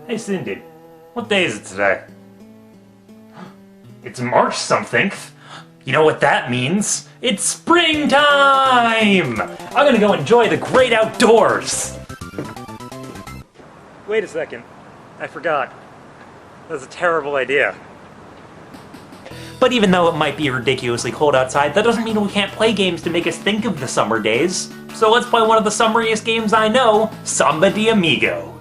Hey Cindy, what day is it today? It's March something. You know what that means? It's springtime! I'm gonna go enjoy the great outdoors! Wait a second. I forgot. That's a terrible idea. But even though it might be ridiculously cold outside, that doesn't mean we can't play games to make us think of the summer days. So let's play one of the summeriest games I know, Samba de Amigo.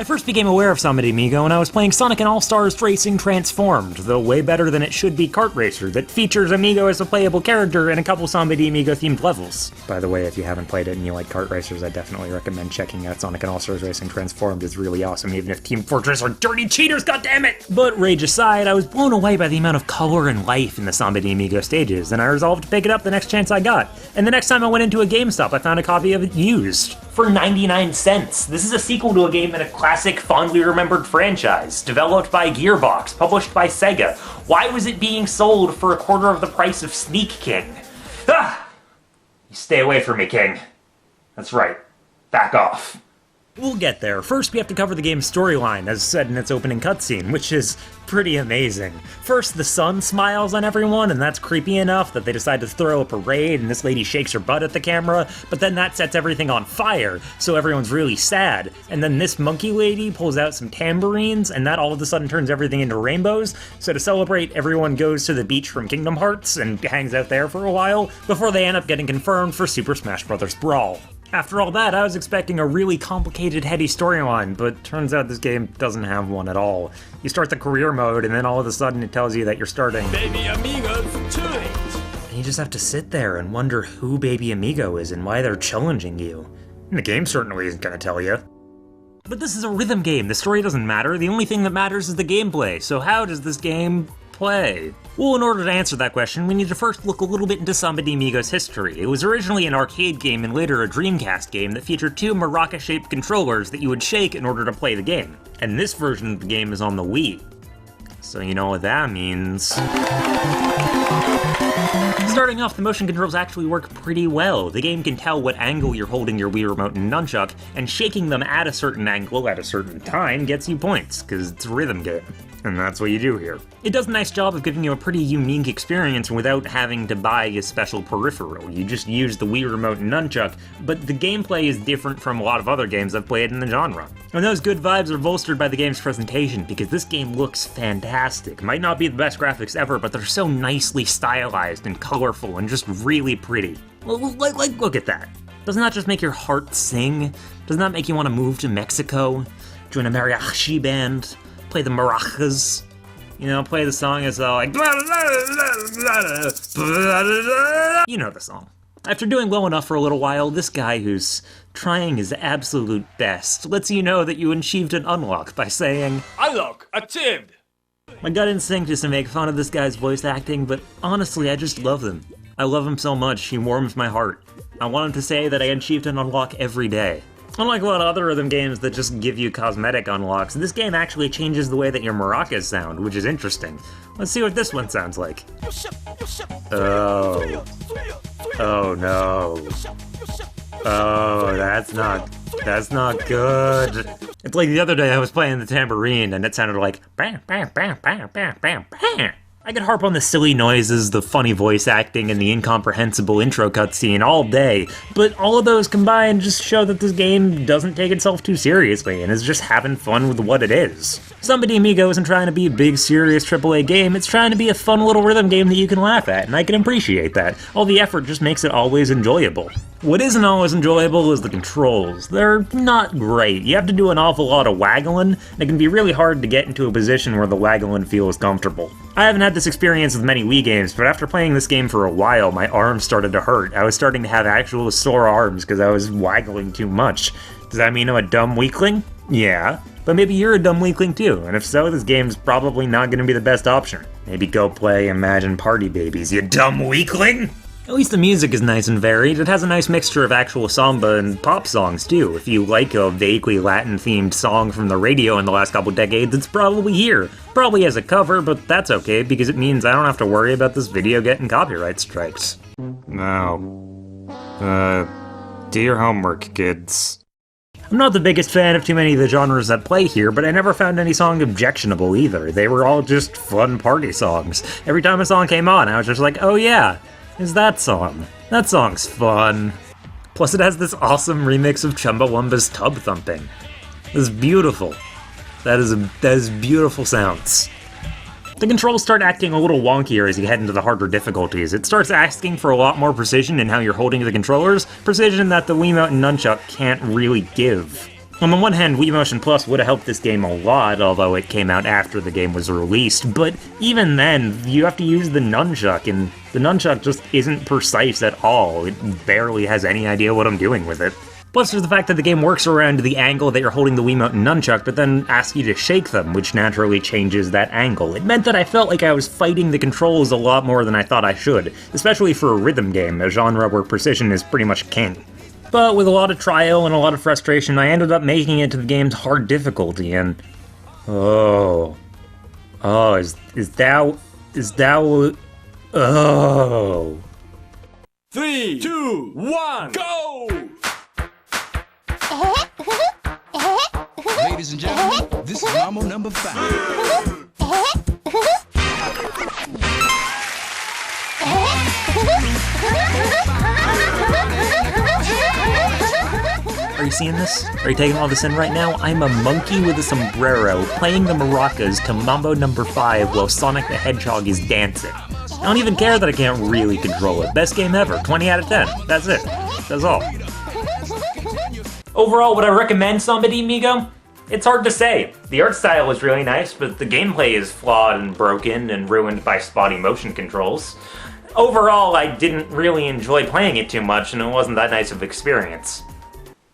I first became aware of Samba de Amigo when I was playing Sonic and All-Stars Racing Transformed, the way better than it should be kart racer that features Amigo as a playable character in a couple Samba de Amigo themed levels. By the way, if you haven't played it and you like kart racers, I definitely recommend checking out Sonic and All-Stars Racing Transformed. It's really awesome, even if Team Fortress are dirty cheaters, goddammit! But rage aside, I was blown away by the amount of color and life in the Samba de Amigo stages, and I resolved to pick it up the next chance I got. And the next time I went into a GameStop, I found a copy of it used. For 99 cents. This is a sequel to a game in a classic, fondly remembered franchise, developed by Gearbox, published by Sega. Why was it being sold for a quarter of the price of Sneak King? Ah! You stay away from me, King. That's right. Back off. We'll get there. First, we have to cover the game's storyline, as said in its opening cutscene, which is pretty amazing. First, the sun smiles on everyone, and that's creepy enough that they decide to throw a parade, and this lady shakes her butt at the camera, but then that sets everything on fire, so everyone's really sad. And then this monkey lady pulls out some tambourines, and that all of a sudden turns everything into rainbows, so to celebrate, everyone goes to the beach from Kingdom Hearts and hangs out there for a while, before they end up getting confirmed for Super Smash Bros. Brawl. After all that, I was expecting a really complicated, heady storyline, but turns out this game doesn't have one at all. You start the career mode, and then all of a sudden it tells you that you're starting Baby Amigo for 2 days. And you just have to sit there and wonder who Baby Amigo is and why they're challenging you. And the game certainly isn't gonna tell you. But this is a rhythm game, the story doesn't matter, the only thing that matters is the gameplay, so how does this game play? Well, in order to answer that question, we need to first look a little bit into Samba de Amigo's history. It was originally an arcade game and later a Dreamcast game that featured two maraca-shaped controllers that you would shake in order to play the game. And this version of the game is on the Wii. So you know what that means. Starting off, the motion controls actually work pretty well. The game can tell what angle you're holding your Wii Remote and nunchuck, and shaking them at a certain angle at a certain time gets you points, because it's a rhythm game. And that's what you do here. It does a nice job of giving you a pretty unique experience without having to buy a special peripheral. You just use the Wii Remote and nunchuck, but the gameplay is different from a lot of other games I've played in the genre. And those good vibes are bolstered by the game's presentation, because this game looks fantastic. Might not be the best graphics ever, but they're so nicely stylized and colorful and just really pretty. Look at that. Doesn't that just make your heart sing? Doesn't that make you want to move to Mexico? Join a mariachi band? Play the maracas, you know, play the song as like, you know the song. After doing well enough for a little while, this guy who's trying his absolute best lets you know that you achieved an unlock by saying, "Unlock achieved!" My gut instinct is to make fun of this guy's voice acting, but honestly, I just love him. I love him so much, he warms my heart. I want him to say that I achieved an unlock every day. Unlike a lot of other rhythm games that just give you cosmetic unlocks, this game actually changes the way that your maracas sound, which is interesting. Let's see what this one sounds like. Oh. Oh no. Oh, that's not good. It's like the other day I was playing the tambourine and it sounded like bam, bam, bam, bam, bam, bam, bam. I could harp on the silly noises, the funny voice acting, and the incomprehensible intro cutscene all day, but all of those combined just show that this game doesn't take itself too seriously and is just having fun with what it is. Samba de Amigo isn't trying to be a big, serious AAA game, it's trying to be a fun little rhythm game that you can laugh at, and I can appreciate that. All the effort just makes it always enjoyable. What isn't always enjoyable is the controls. They're not great. You have to do an awful lot of waggling, and it can be really hard to get into a position where the waggling feels comfortable. I haven't had this experience with many Wii games, but after playing this game for a while, my arms started to hurt. I was starting to have actual sore arms because I was waggling too much. Does that mean I'm a dumb weakling? Yeah. But maybe you're a dumb weakling too, and if so, this game's probably not going to be the best option. Maybe go play Imagine Party Babies, you dumb weakling! At least the music is nice and varied. It has a nice mixture of actual samba and pop songs too. If you like a vaguely Latin-themed song from the radio in the last couple decades, it's probably here. Probably as a cover, but that's okay, because it means I don't have to worry about this video getting copyright strikes. Now, do your homework, kids. I'm not the biggest fan of too many of the genres that play here, but I never found any song objectionable either. They were all just fun party songs. Every time a song came on, I was just like, oh yeah, is that song? That song's fun. Plus it has this awesome remix of Chumbawamba's Tub Thumping. It's beautiful. That is beautiful sounds. The controls start acting a little wonkier as you head into the harder difficulties. It starts asking for a lot more precision in how you're holding the controllers, precision that the Wiimote and Nunchuck can't really give. On the one hand, Wii Motion Plus would have helped this game a lot, although it came out after the game was released, but even then, you have to use the Nunchuck, and the Nunchuck just isn't precise at all. It barely has any idea what I'm doing with it. Plus, there's the fact that the game works around the angle that you're holding the Wiimote and Nunchuck, but then asks you to shake them, which naturally changes that angle. It meant that I felt like I was fighting the controls a lot more than I thought I should, especially for a rhythm game, a genre where precision is pretty much king. But with a lot of trial and a lot of frustration, I ended up making it to the game's hard difficulty, and... Oh, is that... Oh... 3, 2, 1, go! Ladies and gentlemen, this is Mambo number 5. Are you seeing this? Are you taking all this in right now? I'm a monkey with a sombrero playing the maracas to Mambo number 5 while Sonic the Hedgehog is dancing. I don't even care that I can't really control it. Best game ever, 20 out of 10. That's it. That's all. Overall, would I recommend Samba de Amigo? It's hard to say. The art style is really nice, but the gameplay is flawed and broken and ruined by spotty motion controls. Overall, I didn't really enjoy playing it too much, and it wasn't that nice of an experience.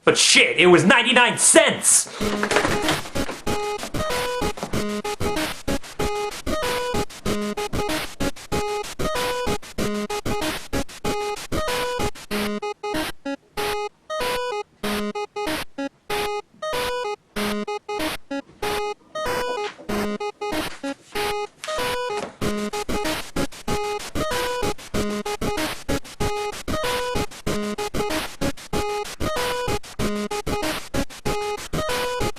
But shit, it was 99 cents!